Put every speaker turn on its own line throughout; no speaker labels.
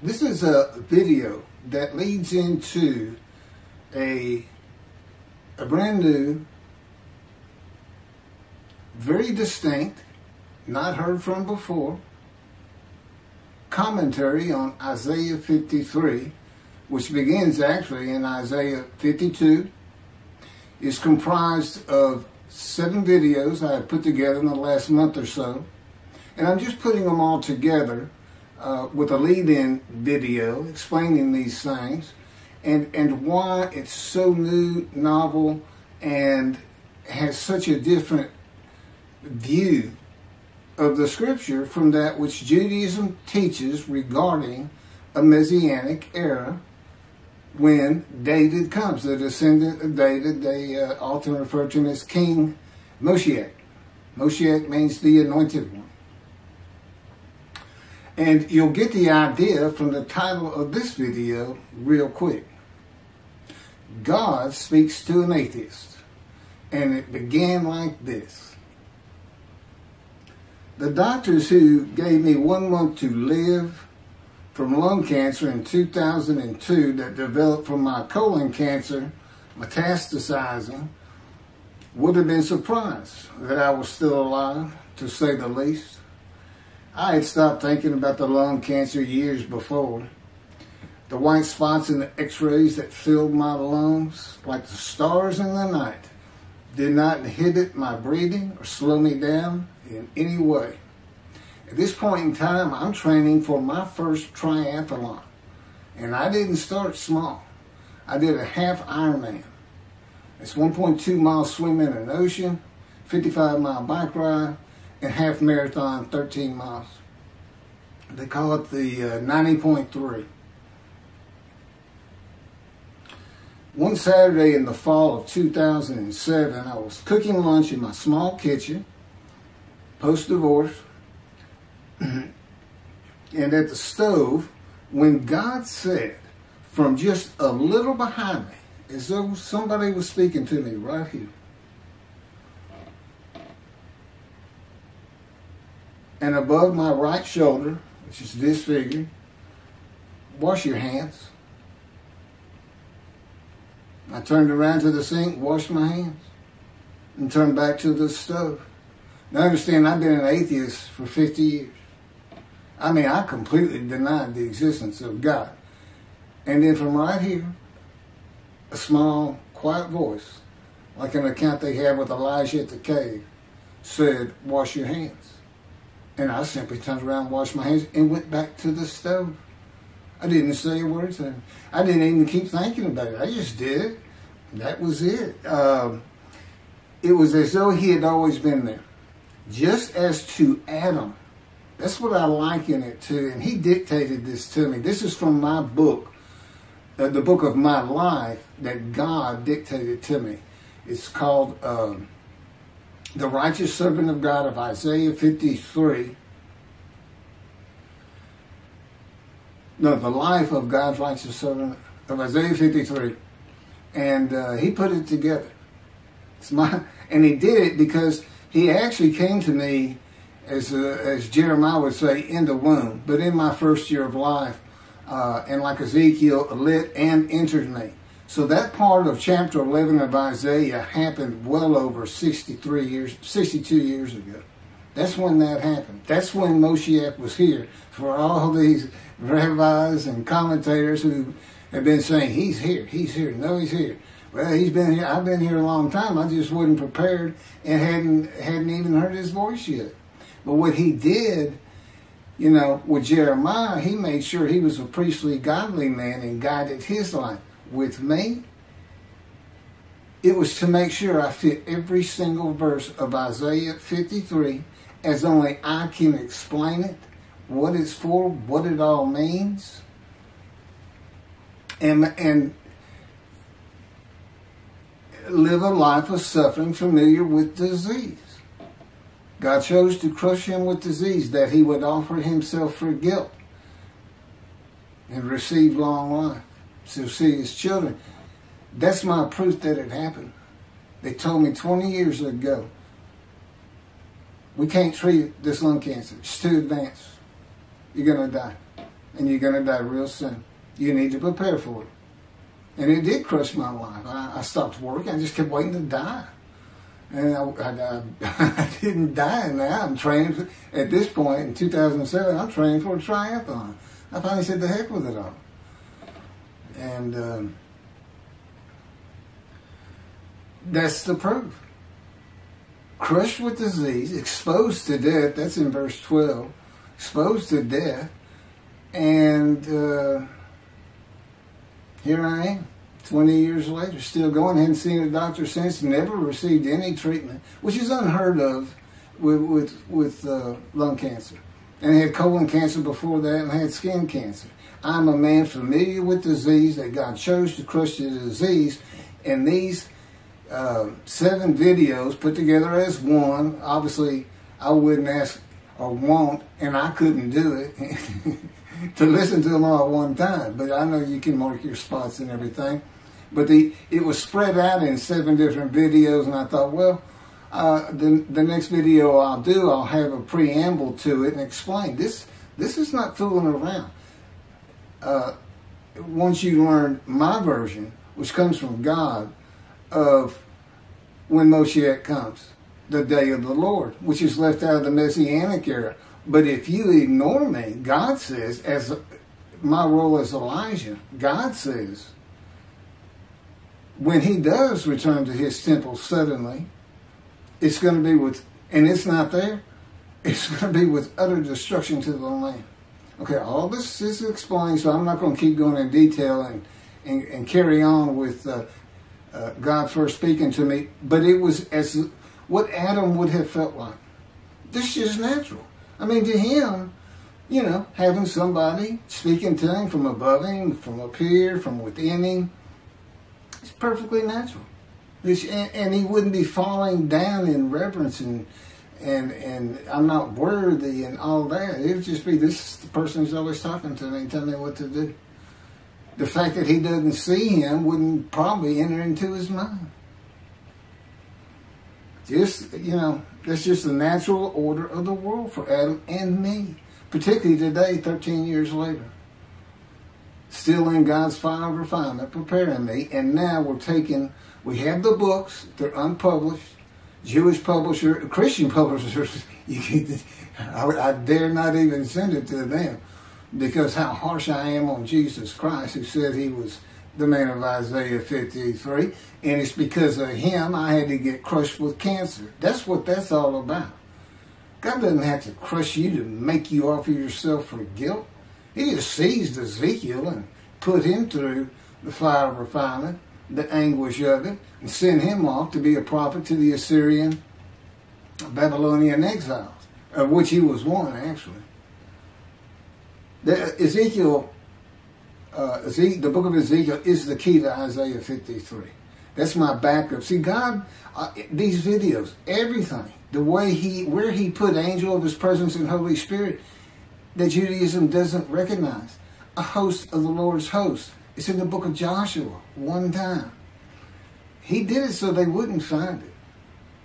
This is a video that leads into a brand new, very distinct, not heard from before, commentary on Isaiah 53, which begins actually in Isaiah 52, is comprised of 7 videos I have put together in the last month or so, and I'm just putting them all together with a lead-in video explaining these things and why it's so new, novel, and has such a different view of the scripture from that which Judaism teaches regarding a messianic era when David comes, the descendant of David. They often refer to him as King Moshiach. Moshiach means the anointed one. And you'll get the idea from the title of this video real quick. God speaks to an atheist. And it began like this. The doctors who gave me 1 month to live from lung cancer in 2002 that developed from my colon cancer, metastasizing, would have been surprised that I was still alive, to say the least. I had stopped thinking about the lung cancer years before. The white spots in the x-rays that filled my lungs, like the stars in the night, did not inhibit my breathing or slow me down in any way. At this point in time, I'm training for my first triathlon. And I didn't start small. I did a half Ironman. It's 1.2 miles swimming in an ocean, 55-mile bike ride, and half marathon, 13 miles. They call it the 90.3. One Saturday in the fall of 2007, I was cooking lunch in my small kitchen, post-divorce, and at the stove, when God said, from just a little behind me, as though somebody was speaking to me right here, and above my right shoulder, which is disfigured, wash your hands. I turned around to the sink, washed my hands, and turned back to the stove. Now understand, I've been an atheist for 50 years. I mean, I completely denied the existence of God. And then from right here, a small, quiet voice, like an account they have with Elijah at the cave, said, wash your hands. And I simply turned around, washed my hands, and went back to the stove. I didn't say a word to him. I didn't even keep thinking about it. I just did it. That was it. It was as though he had always been there. Just as to Adam. That's what I liken it to. And he dictated this to me. This is from my book, the book of my life that God dictated to me. It's called The Righteous Servant of God of Isaiah 53. No, the life of God's righteous servant of Isaiah 53. And he put it together. And he did it because he actually came to me, as Jeremiah would say, in the womb, but in my first year of life. And like Ezekiel, lit and entered me. So that part of chapter 11 of Isaiah happened well over 62 years ago. That's when that happened. That's when Moshiach was here. For all these rabbis and commentators who have been saying, he's here, no, he's here. Well, he's been here. I've been here a long time. I just wasn't prepared and hadn't even heard his voice yet. But what he did, you know, with Jeremiah, he made sure he was a priestly, godly man and guided his life. With me, it was to make sure I fit every single verse of Isaiah 53 as only I can explain it, what it's for, what it all means, and live a life of suffering familiar with disease. God chose to crush him with disease that he would offer himself for guilt and receive long life to see his children. That's my proof that it happened. They told me 20 years ago, we can't treat this lung cancer. It's too advanced. You're going to die. and you're going to die real soon. You need to prepare for it. And it did crush my life. I stopped working. I just kept waiting to die. And I didn't die now. I'm training at this point in 2007. I'm training for a triathlon. I finally said, the heck with it all. And that's the proof. Crushed with disease, exposed to death. That's in verse 12. Exposed to death. And here I am, 20 years later, still going. Hadn't seen a doctor since. Never received any treatment, which is unheard of with lung cancer. And I had colon cancer before that, and I had skin cancer. I'm a man familiar with disease, that God chose to crush the disease. And these 7 videos put together as one, obviously I wouldn't ask or want, and I couldn't do it, to listen to them all at one time. But I know you can mark your spots and everything. But it was spread out in 7 different videos, and I thought, well, the next video I'll do, I'll have a preamble to it and explain. This is not fooling around. Once you learn my version, which comes from God, of when Moshiach comes, the day of the Lord, which is left out of the Messianic era. But if you ignore me, God says, as my role as Elijah, God says, when he does return to his temple suddenly, it's going to be with, and it's not there, it's going to be with utter destruction to the land. Okay, all this is explained, so I'm not going to keep going in detail and carry on with God first speaking to me, but it was as what Adam would have felt like. This is natural. I mean, to him, you know, having somebody speaking to him from above him, from up here, from within him, it's perfectly natural. And he wouldn't be falling down in reverence and I'm not worthy and all that. It would just be, this is the person who's always talking to me and telling me what to do. The fact that he doesn't see him wouldn't probably enter into his mind. Just, you know, that's just the natural order of the world for Adam and me. Particularly today, 13 years later. Still in God's fire of refinement, preparing me. And now we have the books, they're unpublished. Jewish publisher, Christian publishers, I dare not even send it to them. Because how harsh I am on Jesus Christ, who said he was the man of Isaiah 53. And it's because of him I had to get crushed with cancer. That's what that's all about. God doesn't have to crush you to make you offer yourself for guilt. He just seized Ezekiel and put him through the fire of refinement, the anguish of it, and sent him off to be a prophet to the Assyrian, Babylonian exiles, of which he was one, actually. The book of Ezekiel is the key to Isaiah 53. That's my backup. See, God, these videos, everything, the way where he put angel of his presence and Holy Spirit, that Judaism doesn't recognize. A host of the Lord's host. It's in the book of Joshua, one time. He did it so they wouldn't find it.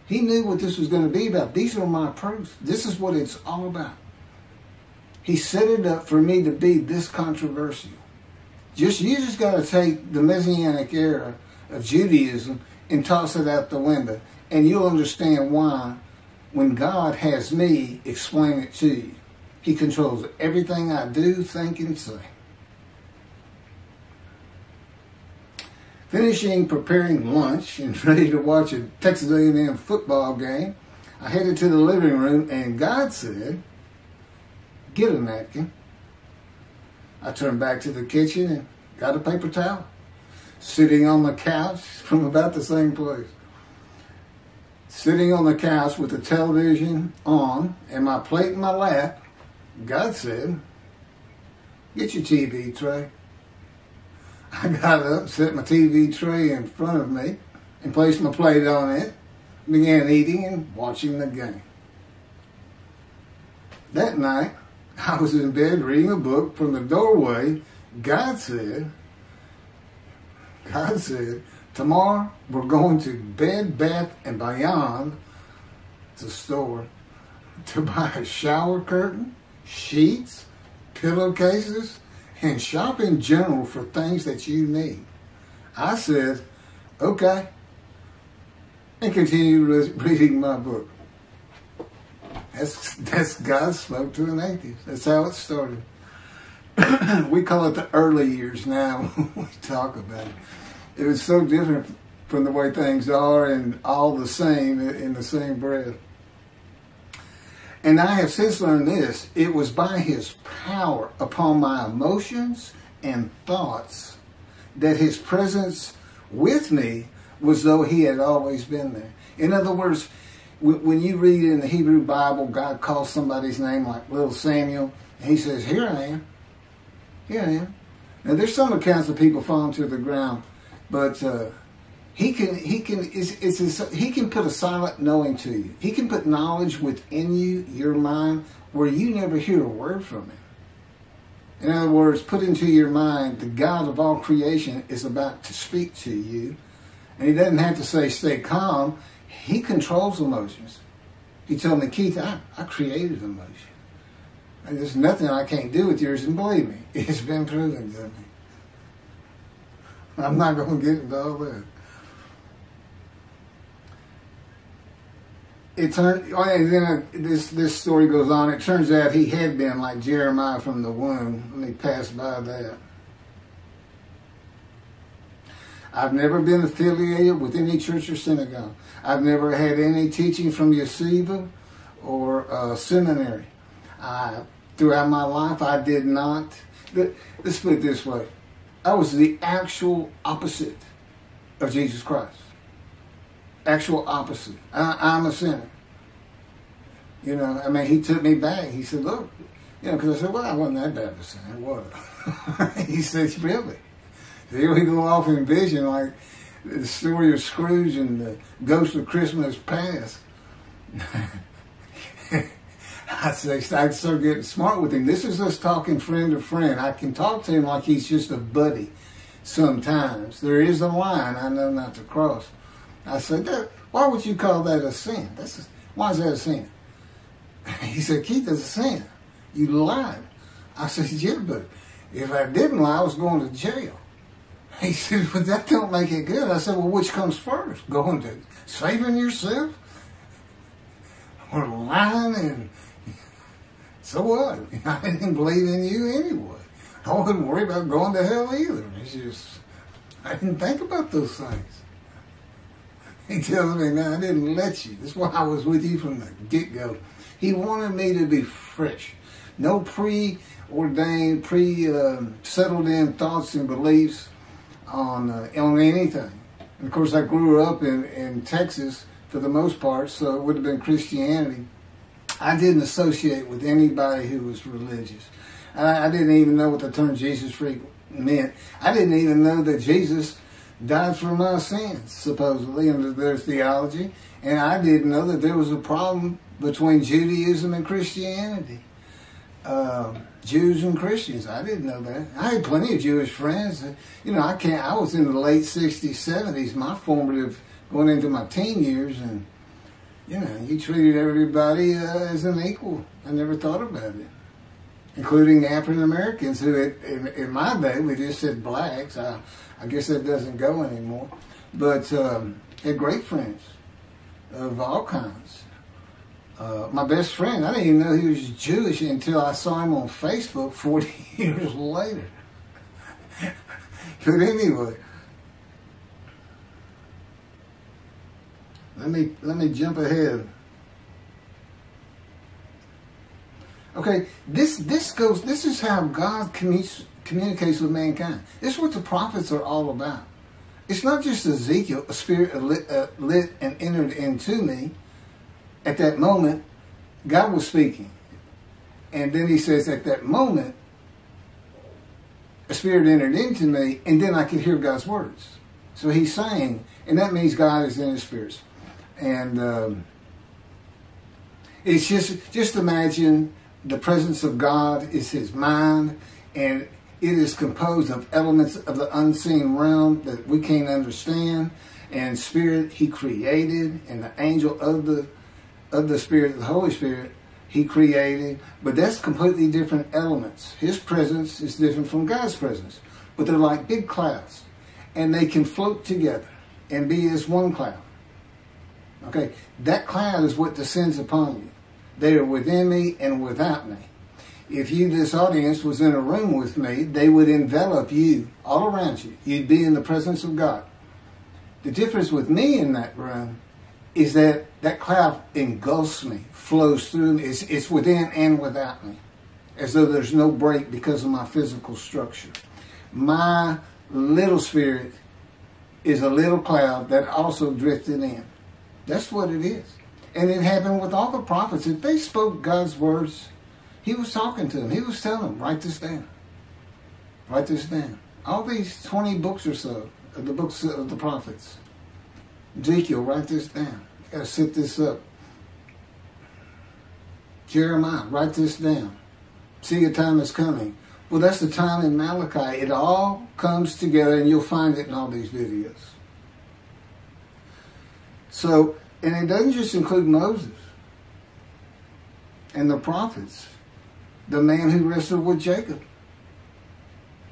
He knew what this was going to be about. These are my proofs. This is what it's all about. He set it up for me to be this controversial. You just got to take the Messianic era of Judaism and toss it out the window. And you'll understand why, when God has me explain it to you. He controls everything I do, think, and say. Finishing preparing lunch and ready to watch a Texas A&M football game, I headed to the living room and God said, "Get a napkin." I turned back to the kitchen and got a paper towel. Sitting on the couch from about the same place. Sitting on the couch with the television on and my plate in my lap, God said, "Get your TV tray." I got up, set my TV tray in front of me, and placed my plate on it, began eating and watching the game. That night, I was in bed reading a book. From the doorway, God said, "Tomorrow we're going to Bed Bath & Beyond, it's a store, to buy a shower curtain, sheets, pillowcases, and shop in general for things that you need. I said, okay, and continued reading my book. That's God spoke to an atheist. That's how it started. We call it the early years now when we talk about it. It was so different from the way things are and all the same in the same breath. And I have since learned this. It was by his power upon my emotions and thoughts that his presence with me was though he had always been there. In other words, when you read in the Hebrew Bible, God calls somebody's name like little Samuel, and he says, here I am. Here I am. Now there's some accounts of people falling to the ground, but he can put a silent knowing to you. He can put knowledge within you, your mind, where you never hear a word from him. In other words, put into your mind, the God of all creation is about to speak to you. And he doesn't have to say, stay calm. He controls emotions. He told me, Keith, I created emotion. And there's nothing I can't do with yours. And believe me, it's been proven to me. I'm not going to get into all that. It turned, and then this story goes on. It turns out he had been like Jeremiah from the womb. Let me pass by that. I've never been affiliated with any church or synagogue. I've never had any teaching from yeshiva or seminary. Throughout my life, I did not. Let's put it this way. I was the actual opposite of Jesus Christ. Actual opposite. I'm a sinner. You know, I mean, he took me back. He said, look, you know, because I said, well, I wasn't that bad of a sinner, was I? He said, really? So here we go off in vision like the story of Scrooge and the Ghost of Christmas Past. I start getting smart with him. This is us talking friend to friend. I can talk to him like he's just a buddy sometimes. There is a line I know not to cross. I said, why would you call that a sin? Why is that a sin? He said, Keith, that's a sin. You lied. I said, yeah, but if I didn't lie, I was going to jail. He said, but that don't make it good. I said, well, which comes first? Going to saving yourself? Or lying? And so what? I didn't believe in you anyway. I wasn't worried about going to hell either. It's just, I didn't think about those things. He tells me, no, I didn't let you. That's why I was with you from the get-go. He wanted me to be fresh. No preordained, settled in thoughts and beliefs on anything. And of course, I grew up in Texas for the most part, so it would have been Christianity. I didn't associate with anybody who was religious. I didn't even know what the term Jesus freak meant. I didn't even know that Jesus died for my sins, supposedly, under their theology. And I didn't know that there was a problem between Judaism and Christianity. Jews and Christians. I didn't know that. I had plenty of Jewish friends. You know, I was in the late 60s, 70s, my formative, going into my teen years, and, you know, you treated everybody as an equal. I never thought about it. Including African Americans, who in my day, we just said blacks. I guess that doesn't go anymore. But had great friends of all kinds. My best friend, I didn't even know he was Jewish until I saw him on Facebook 40 years later. But anyway, let me jump ahead. Okay, this is how God communicates with mankind. This is what the prophets are all about. It's not just Ezekiel, a spirit lit and entered into me. At that moment, God was speaking. And then he says, at that moment, a spirit entered into me, and then I could hear God's words. So he's saying, and that means God is in his spirits. And it's just imagine the presence of God is his mind, and it is composed of elements of the unseen realm that we can't understand, and spirit he created, and the angel of the Spirit, the Holy Spirit, He created, but that's completely different elements. His presence is different from God's presence, but they're like big clouds, and they can float together and be as one cloud. Okay, that cloud is what descends upon you. They are within me and without me. If you, this audience, was in a room with me, they would envelop you all around you. You'd be in the presence of God. The difference with me in that room is that that cloud engulfs me, flows through me. It's within and without me, as though there's no break because of my physical structure. My little spirit is a little cloud that also drifted in. That's what it is. And it happened with all the prophets. If they spoke God's words, he was talking to them. He was telling them, write this down. Write this down. All these 20 books or so, of the books of the prophets. Ezekiel, write this down. You got to set this up. Jeremiah, write this down. See, a time is coming. Well, that's the time in Malachi. It all comes together, and you'll find it in all these videos. So, and it doesn't just include Moses and the prophets. The man who wrestled with Jacob.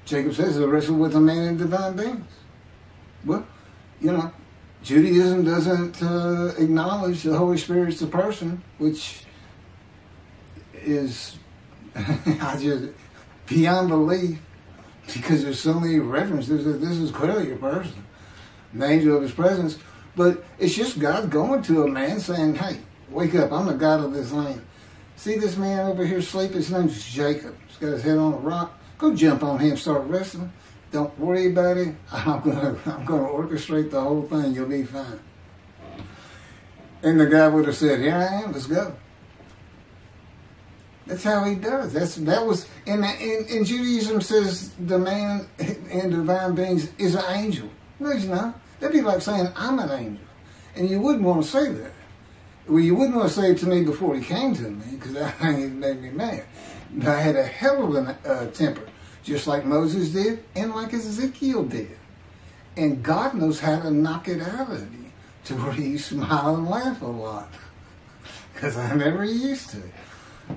Jacob says he wrestled with a man in divine beings. Well, you know, Judaism doesn't acknowledge the Holy Spirit's a person, which is beyond belief, because there's so many references that this is clearly a person, an angel of his presence. But it's just God going to a man saying, hey, wake up, I'm the God of this land. See this man over here sleeping? His name's Jacob. He's got his head on a rock. Go jump on him, start wrestling. Don't worry about it. I'm gonna orchestrate the whole thing. You'll be fine. And the guy would have said, here I am, let's go. That's how he does. That was in Judaism says the man in divine beings is an angel. No, he's not. That'd be like saying I'm an angel, and you wouldn't want to say that. Well, you wouldn't want to say it to me before he came to me, because that thing made me mad. But I had a hell of a temper, just like Moses did, and like Ezekiel did. And God knows how to knock it out of you to where you smile and laugh a lot, because I never used to.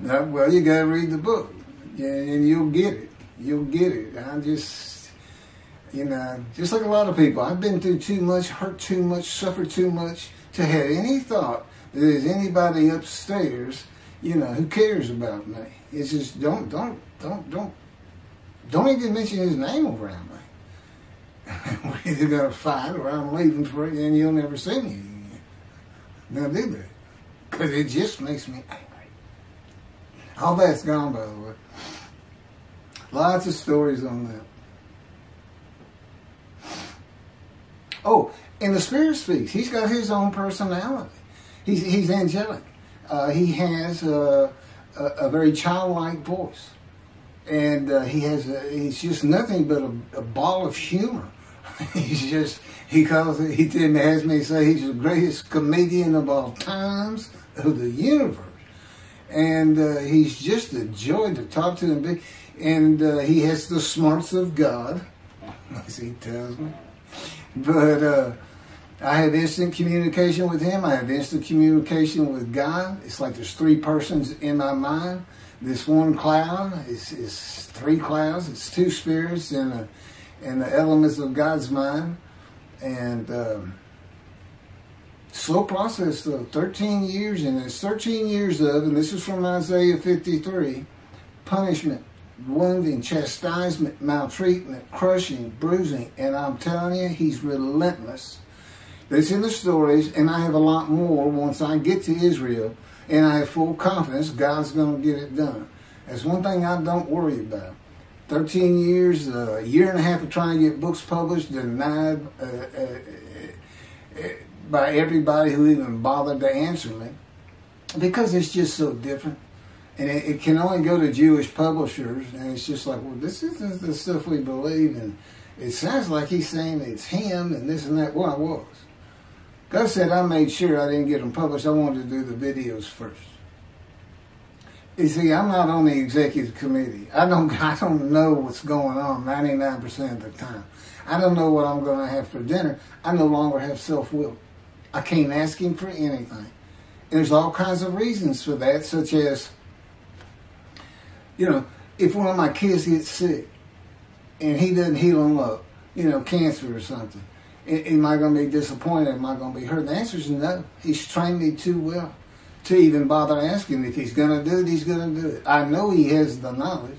Now, well, you got to read the book, and you'll get it. You'll get it. I just, you know, just like a lot of people, I've been through too much, hurt too much, suffered too much to have any thought that there's anybody upstairs, you know, who cares about me. It's just don't even mention his name around me. We're either gonna fight or I'm leaving for it, and you'll never see me again. Don't do that, because it just makes me angry. All that's gone, by the way. Lots of stories on that. Oh, and the Spirit speaks. He's got his own personality. He's angelic. He has a very childlike voice, and he's just nothing but a ball of humor. He has me say he's the greatest comedian of all times of the universe. And he's just a joy to talk to him. And he has the smarts of God, as he tells me. But I have instant communication with him. I have instant communication with God. It's like there's three persons in my mind. This one cloud is three clouds. It's two spirits in the elements of God's mind. And slow process, though. 13 years, and it's 13 years of, and this is from Isaiah 53, punishment, wounding, chastisement, maltreatment, crushing, bruising. And I'm telling you, he's relentless. That's in the stories, and I have a lot more once I get to Israel, and I have full confidence God's going to get it done. That's one thing I don't worry about. 13 years, a year and a half of trying to get books published, denied by everybody who even bothered to answer me, because it's just so different. And it can only go to Jewish publishers, and it's just like, well, this isn't the stuff we believe, and it sounds like he's saying it's him and this and that. Well, I was. God said I made sure I didn't get them published. I wanted to do the videos first. You see, I'm not on the executive committee. I don't know what's going on 99% of the time. I don't know what I'm going to have for dinner. I no longer have self-will. I can't ask him for anything. there's all kinds of reasons for that, such as, if one of my kids gets sick and he doesn't heal them up, cancer or something, am I going to be disappointed? Am I going to be hurt? The answer is no. He's trained me too well to even bother asking. If he's going to do it, he's going to do it. I know he has the knowledge,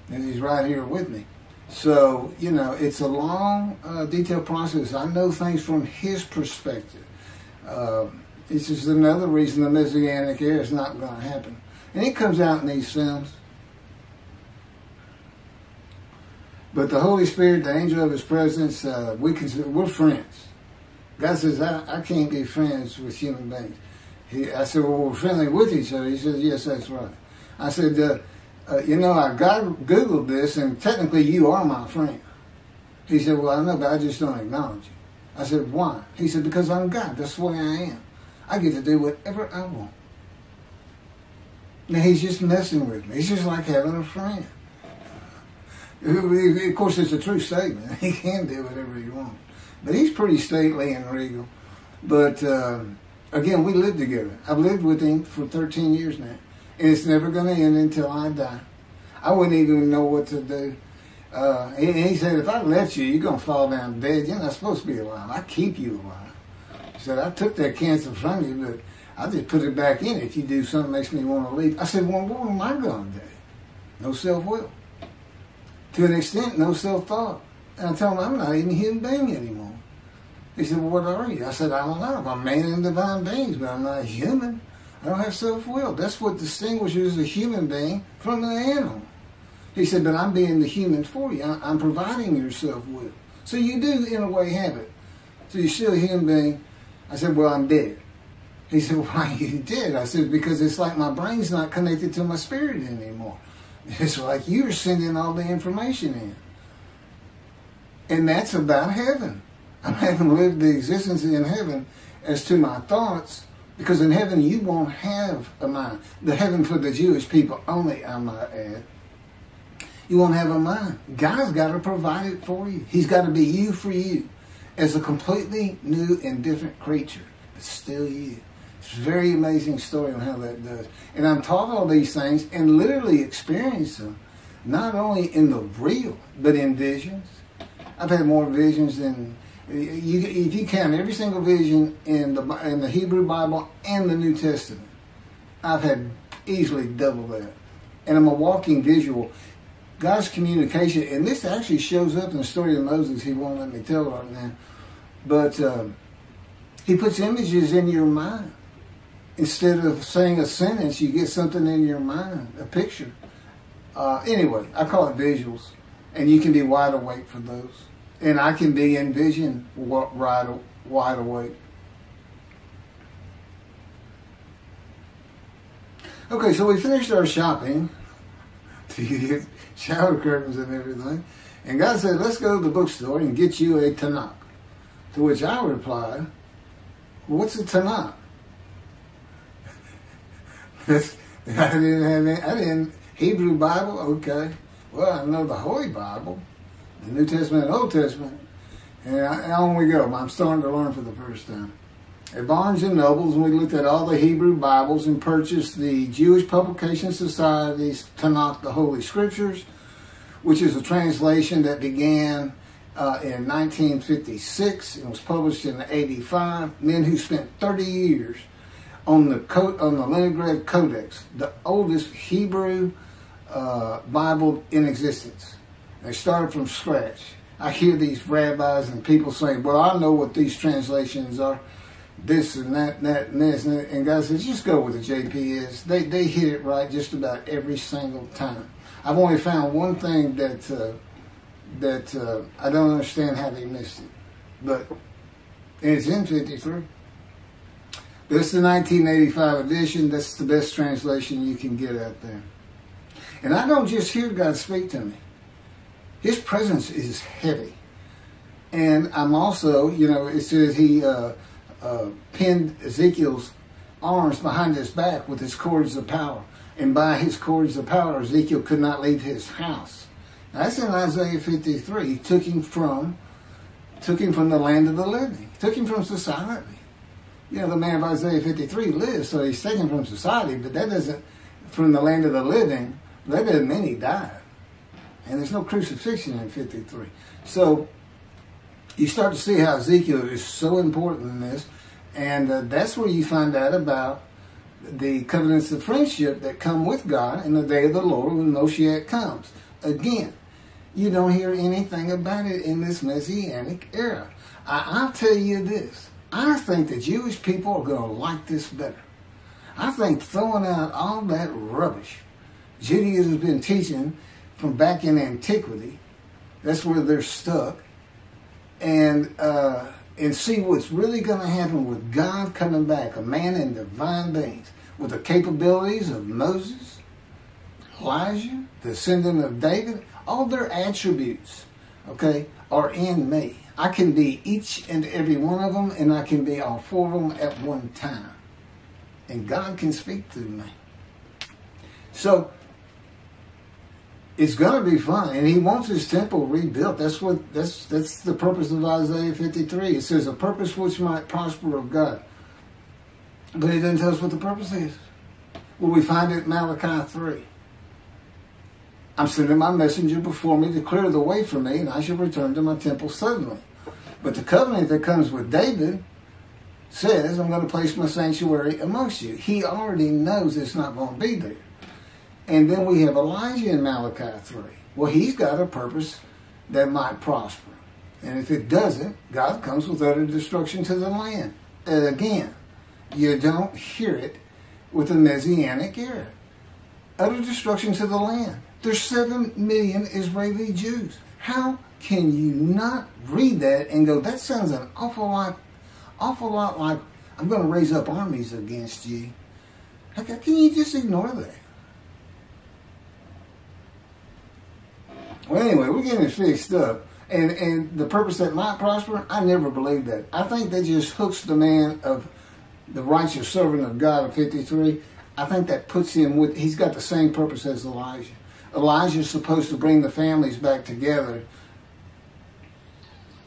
and he's right here with me. So, it's a long, detailed process. I know things from his perspective. It's just another reason the Messianic era is not going to happen. And it comes out in these films. But the Holy Spirit, the angel of his presence, we're friends. God says, I can't be friends with human beings. I said, well, we're friendly with each other. He says, yes, that's right. I said, I Googled this, and technically you are my friend. He said, well, I know, but I just don't acknowledge you. I said, why? He said, because I'm God. That's the way I am. I get to do whatever I want. Now, he's just messing with me. It's just like having a friend. Of course, it's a true statement. He can do whatever he wants. But he's pretty stately and regal. But, again, we live together. I've lived with him for 13 years now. And it's never going to end until I die. I wouldn't even know what to do. And he said, if I left you, you're going to fall down dead. You're not supposed to be alive. I keep you alive. He said, I took that cancer from you, but I just put it back in if you do something that makes me want to leave. I said, well, what am I going to do? No self-will. To an extent, no self-thought. And I told him, I'm not even a human being anymore. He said, well, what are you? I said, I don't know. I'm a man in divine beings, but I'm not a human. I don't have self-will. That's what distinguishes a human being from an animal. He said, but I'm being the human for you. I'm providing your self-will. So you do, in a way, have it. So you're still a human being. I said, well, I'm dead. He said, well, why are you dead? I said, because it's like my brain's not connected to my spirit anymore. It's like you're sending all the information in. And that's about heaven. I haven't lived the existence in heaven as to my thoughts, because in heaven you won't have a mind. The heaven for the Jewish people only, I might add. You won't have a mind. God's got to provide it for you. He's got to be you for you as a completely new and different creature. It's still you. It's a very amazing story on how that does. And I'm taught all these things and literally experience them, not only in the real, but in visions. I've had more visions than... if you count every single vision in the Hebrew Bible and the New Testament, I've had easily double that. And I'm a walking visual. God's communication, and this actually shows up in the story of Moses. He won't let me tell right now. But he puts images in your mind. Instead of saying a sentence, you get something in your mind, a picture. Anyway, I call it visuals. And you can be wide awake for those. And I can be in vision wide awake. Okay, so we finished our shopping to get shower curtains and everything. And God said, let's go to the bookstore and get you a Tanakh. To which I replied, what's a Tanakh? I didn't Hebrew Bible, okay. Well, I know the Holy Bible, the New Testament and Old Testament. And on we go. I'm starting to learn for the first time. At Barnes & Noble's, we looked at all the Hebrew Bibles and purchased the Jewish Publication Society's Tanakh, the Holy Scriptures, which is a translation that began in 1956 and was published in 85. Men who spent 30 years on the Leningrad Codex, the oldest Hebrew Bible in existence. They started from scratch. I hear these rabbis and people saying, well, I know what these translations are, this and that and that and this. And God says, just go with the JPS. They hit it right just about every single time. I've only found one thing that I don't understand how they missed it. But it's in 53. This is the 1985 edition. That's the best translation you can get out there. And I don't just hear God speak to me. His presence is heavy. And I'm also, it says he pinned Ezekiel's arms behind his back with his cords of power. And by his cords of power, Ezekiel could not leave his house. Now, that's in Isaiah 53. He took him from the land of the living. He took him from society. You know, the man of Isaiah 53 lives, so he's taken from society, but that doesn't, from the land of the living, that doesn't mean he died. And there's no crucifixion in 53. So you start to see how Ezekiel is so important in this, and that's where you find out about the covenants of friendship that come with God in the day of the Lord when Moshiach comes. Again, you don't hear anything about it in this Messianic era. I'll tell you this. I think the Jewish people are going to like this better. I think throwing out all that rubbish Judaism has been teaching from back in antiquity, that's where they're stuck, and see what's really going to happen with God coming back, a man in divine beings, with the capabilities of Moses, Elijah, the descendant of David. All their attributes, okay, are in me. I can be each and every one of them, and I can be all four of them at one time. And God can speak through me. So, it's going to be fun, and he wants his temple rebuilt. That's the purpose of Isaiah 53. It says, a purpose which might prosper of God. But he doesn't tell us what the purpose is. Well, we find it in Malachi 3. I'm sending my messenger before me to clear the way for me, and I shall return to my temple suddenly. But the covenant that comes with David says, I'm going to place my sanctuary amongst you. He already knows it's not going to be there. And then we have Elijah in Malachi 3. Well, he's got a purpose that might prosper. And if it doesn't, God comes with utter destruction to the land. And again, you don't hear it with the Messianic era. Utter destruction to the land. There's 7 million Israeli Jews. How can you not read that and go, that sounds an awful lot like I'm going to raise up armies against you? How can you just ignore that? Well, anyway, we're getting it fixed up. And the purpose that might prosper, I never believed that. I think that just hooks the man of the righteous servant of God of 53. I think that puts him with, he's got the same purpose as Elijah. Elijah is supposed to bring the families back together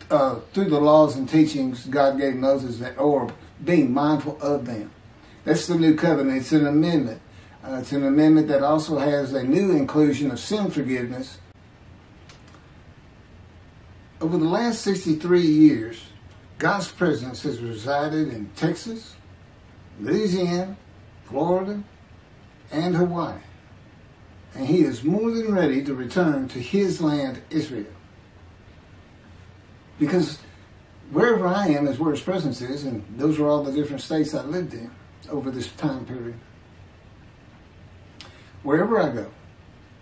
through the laws and teachings God gave Moses, or being mindful of them. That's the new covenant. It's an amendment. It's an amendment that also has a new inclusion of sin forgiveness. Over the last 63 years, God's presence has resided in Texas, Louisiana, Florida, and Hawaii. And he is more than ready to return to his land, Israel. Because wherever I am is where his presence is, and those are all the different states I lived in over this time period. Wherever I go.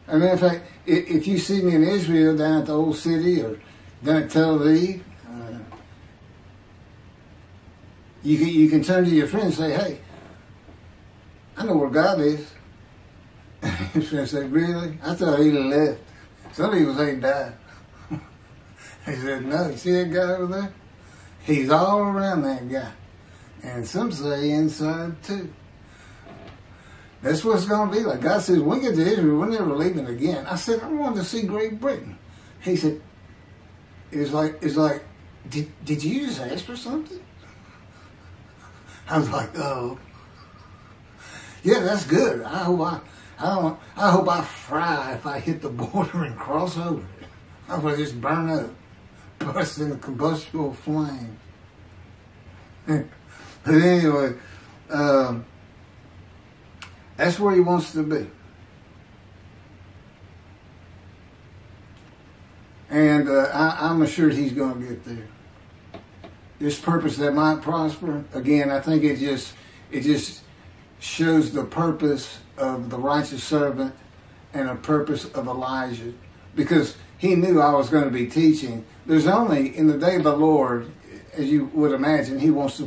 As a matter of fact, if you see me in Israel down at the old city or down at Tel Aviv, you can turn to your friend and say, hey, I know where God is. His friend said, really? I thought he left. Some people say he died. He said, no, you see that guy over there? He's all around that guy. And some say inside too. That's what it's going to be like. God says, when we get to Israel, we're never leaving again. I said, I wanted to see Great Britain. He said, it's like, did you just ask for something? I was like, oh. Yeah, that's good. I hope I fry if I hit the border and cross over it. I will just burn up, burst into combustible flame. But anyway, that's where he wants to be. And I'm assured he's going to get there. This purpose that might prosper, again, I think it just shows the purpose of the righteous servant and a purpose of Elijah. Because he knew I was going to be teaching. There's only, in the day of the Lord, as you would imagine, he wants to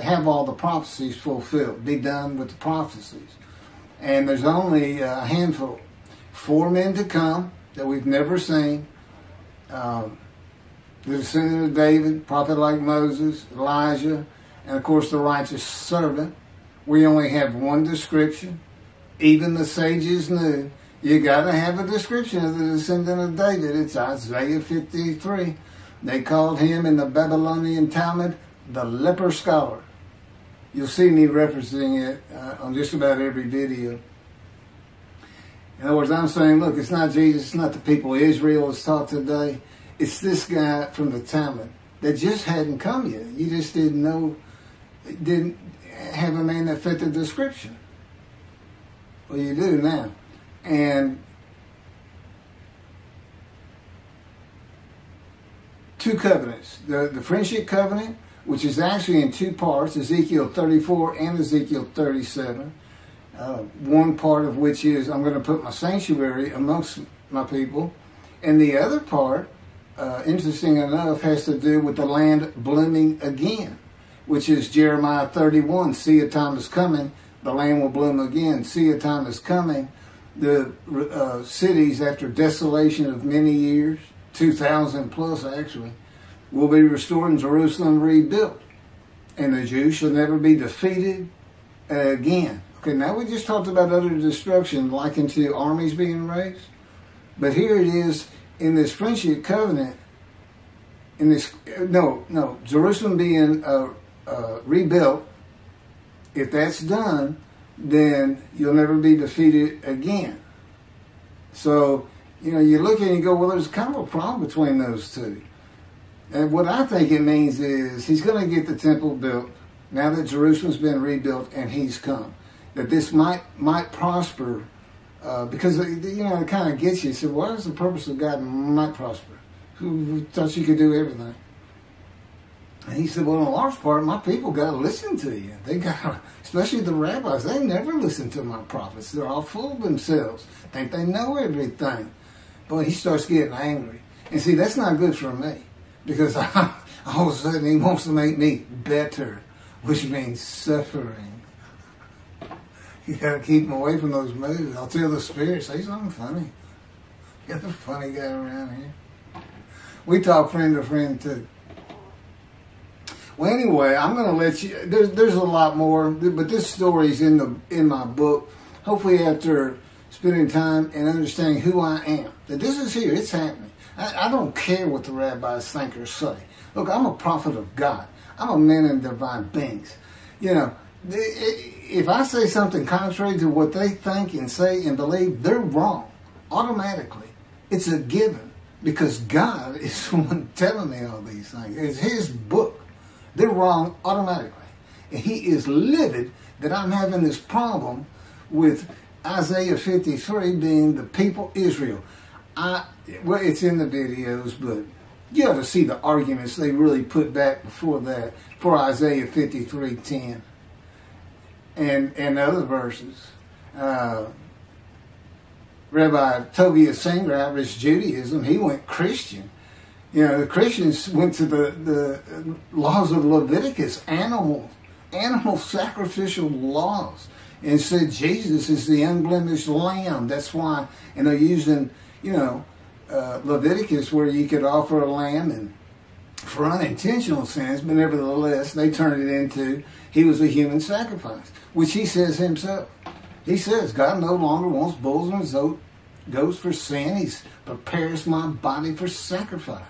have all the prophecies fulfilled, be done with the prophecies. And there's only a handful. 4 men to come that we've never seen. The descendant of David, prophet like Moses, Elijah, and of course the righteous servant. We only have one description. Even the sages knew you got to have a description of the descendant of David. It's Isaiah 53. They called him in the Babylonian Talmud the leper scholar. You'll see me referencing it on just about every video. In other words, I'm saying, look, it's not Jesus, it's not the people of Israel as taught today. It's this guy from the Talmud that just hadn't come yet. You just didn't know, didn't have a name that fit the description. Well, you do now. And two covenants. The friendship covenant, which is actually in two parts, Ezekiel 34 and Ezekiel 37. One part of which is, I'm going to put my sanctuary amongst my people. And the other part, interesting enough, has to do with the land blooming again, which is Jeremiah 31. See, a time is coming, the land will bloom again. See, a time is coming. The cities, after desolation of many years, 2,000 plus actually, will be restored and Jerusalem rebuilt. And the Jews shall never be defeated again. Okay, now we just talked about utter destruction likened to armies being raised. But here it is in this friendship covenant, in this, Jerusalem being rebuilt. If that's done, then you'll never be defeated again. So, you look and you go, well, there's kind of a problem between those two. And what I think it means is he's going to get the temple built now that Jerusalem's been rebuilt and he's come. That this might prosper because, it kind of gets you. So what is the purpose of God might prosper? Who thought you could do everything? And he said, well, in a large part, my people got to listen to you. They got, especially the rabbis, they never listen to my prophets. They're all full of themselves. Think they know everything. But he starts getting angry. And see, that's not good for me. Because all of a sudden he wants to make me better, which means suffering. You got to keep him away from those moves. I'll tell the Spirit, say something funny. You're the funny guy around here. We talk friend to friend too. Well, anyway, I'm going to let you. There's a lot more, but this story's in my book. Hopefully, after spending time and understanding who I am, that this is here, it's happening. I don't care what the rabbis think or say. Look, I'm a prophet of God. I'm a man in divine beings. If I say something contrary to what they think and say and believe, they're wrong automatically. It's a given because God is the one telling me all these things. It's His book. They're wrong automatically. And He is livid that I'm having this problem with Isaiah 53 being the people Israel. Well, it's in the videos, but you ought to see the arguments they really put back before that for Isaiah 53:10 and other verses. Rabbi Tovia Singer, Irish Judaism, he went Christian. The Christians went to the laws of Leviticus, animal sacrificial laws, and said Jesus is the unblemished lamb. That's why, and they're using, Leviticus where you could offer a lamb and for unintentional sins, but nevertheless, they turned it into he was a human sacrifice, which he says himself. He says, God no longer wants bulls and goats for sin. He prepares my body for sacrifice.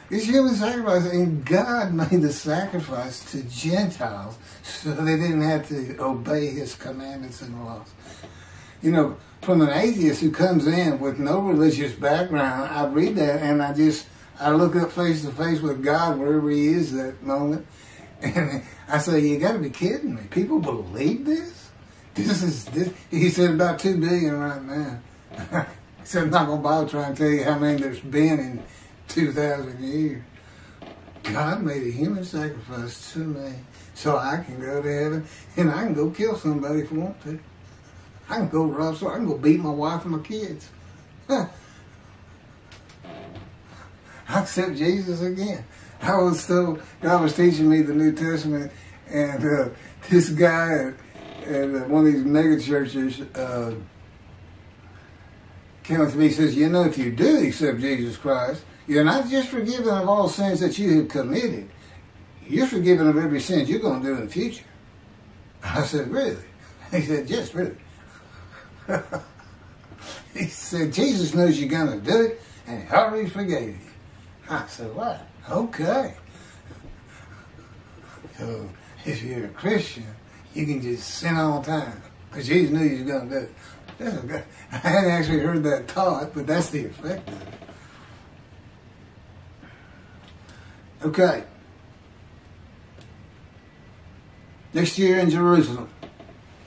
It's human sacrifice, and God made the sacrifice to Gentiles so they didn't have to obey His commandments and laws. From an atheist who comes in with no religious background, I read that and I look up face to face with God wherever He is that moment, and I say, you got to be kidding me. People believe this? This. He said about 2 billion right now. He said, I'm not going to bother trying to tell you how many there's been in 2,000 years. God made a human sacrifice to me so I can go to heaven and I can go kill somebody if I want to. I can go rob, so I can go beat my wife and my kids. I accept Jesus again. I was told, God was teaching me the New Testament, and this guy at one of these mega churches came up to me and says, if you do accept Jesus Christ, you're not just forgiven of all sins that you have committed. You're forgiven of every sin you're going to do in the future. I said, really? He said, yes, really. He said, Jesus knows you're going to do it, and He already forgave you. I said, what? Okay. So if you're a Christian, you can just sin all the time because Jesus knew you was going to do it. I hadn't actually heard that taught, but that's the effect of it. Okay. Next year in Jerusalem.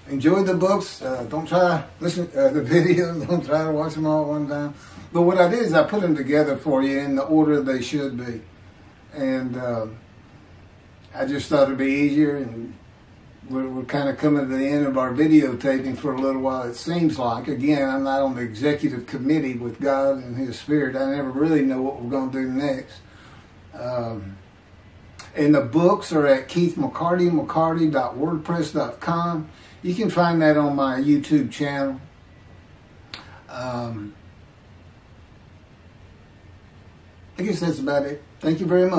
Enjoy the books. Don't try to listen to the videos. Don't try to watch them all at one time. But what I did is I put them together for you in the order they should be. And I just thought it'd be easier. And we're kind of coming to the end of our videotaping for a little while, it seems like. Again, I'm not on the executive committee with God and His Spirit. I never really know what we're going to do next. And the books are at keithmccarty.wordpress.com. You can find that on my YouTube channel. I guess that's about it. Thank you very much.